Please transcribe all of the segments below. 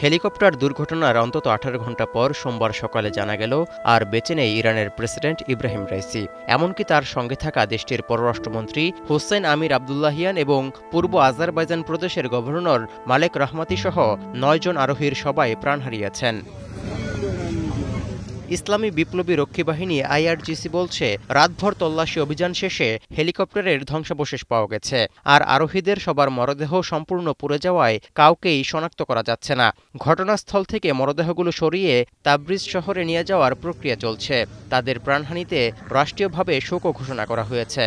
Helicopter দুর্ঘটনার অন্তত 18 ঘণ্টা পর সোমবার সকালে জানা গেল আর বেঁচে নেই ইরানের প্রেসিডেন্ট ইব্রাহিম রাইসি। এমনকি তার সঙ্গে থাকা দেশটির পররাষ্ট্রমন্ত্রী হোসেন আমির আবদুল্লাহিয়ান এবং পূর্ব আজারবাইজান প্রদেশের গভর্নর মালেক রহমাতি সহ 9 জন আরোহীর সবাই প্রাণ হারিয়েছেন। ইসলামী বিপ্লবী রক্ষী বাহিনী আইআরজিসি বলছে, রাতভর তল্লাশি অভিযান শেষে হেলিকপ্টারের ধ্বংসাবশেষ পাওয়া গেছে। আর আরোহীদের সবার মরদেহ সম্পূর্ণ পুড়ে যাওয়ায় কাউকেই শনাক্ত করা যাচ্ছে না। ঘটনাস্থল থেকে মরদেহগুলো সরিয়ে তাবরিজ শহরে নিয়ে যাওয়ার প্রক্রিয়া চলছে। তাদের প্রাণহানিতে রাষ্ট্রীয়ভাবে শোকও ঘোষণা করা হয়েছে।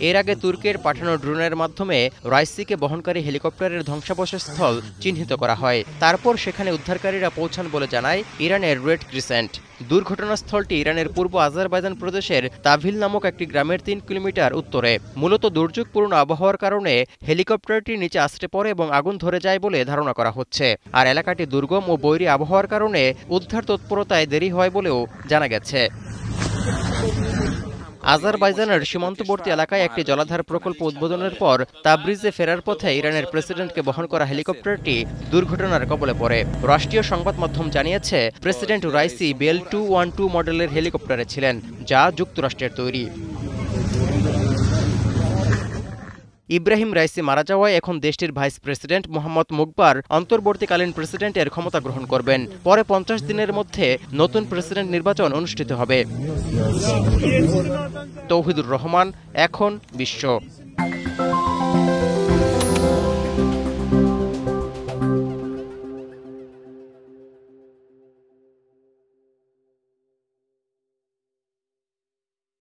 এর আগে তুর্কের পাঠানো ড্রোনের মাধ্যমে রাইসিকে বহনকারী হেলিকপ্টারের ধ্বংসাবশেষস্থল চিহ্নিত করা হয়। তারপর সেখানে উদ্ধারকারীরা পৌঁছান বলে জানায় ইরানের রেড ক্রিসেন্ট। দুর্ঘটনাস্থলটি ইরানের পূর্ব আজারবাইজান প্রদেশের তাভিল নামক একটি গ্রামের 3 কিলোমিটার উত্তরে। মূলত দুর্যোগপূর্ণ আবহাওয়ার কারণে হেলিকপ্টারটি নিচে আছড়ে পড়ে এবং আগুন ধরে যায় বলে ধারণা করা হচ্ছে। আর এলাকাটি দুর্গম ও বৈরী আবহাওয়ার কারণে উদ্ধার তৎপরতায় দেরি হয় বলেও জানা গেছে। আজারবাইজানের সীমান্তবর্তী এলাকায় একটি জলাধার প্রকল্প উদ্বোধনের পর তাবরিজে ফেরার পথে ইরানের প্রেসিডেন্টকে বহন করা হেলিকপ্টারটি দুর্ঘটনার কবলে পড়ে। রাষ্ট্রীয় সংবাদ মাধ্যম জানিয়েছে, প্রেসিডেন্ট রাইসি বেল 212 মডেলের হেলিকপ্টারে ছিলেন, যা যুক্তরাষ্ট্রের তৈরি। ইব্রাহিম রাইসি মারা যাওয়ায় এখন দেশটির ভাইস প্রেসিডেন্ট মোহাম্মদ মুকবার অন্তর্বর্তীকালীন প্রেসিডেন্টের ক্ষমতা গ্রহণ করবেন। পরে 50 দিনের মধ্যে নতুন প্রেসিডেন্ট নির্বাচন অনুষ্ঠিত হবে। তৌহিদুর রহমান, এখন বিশ্ব।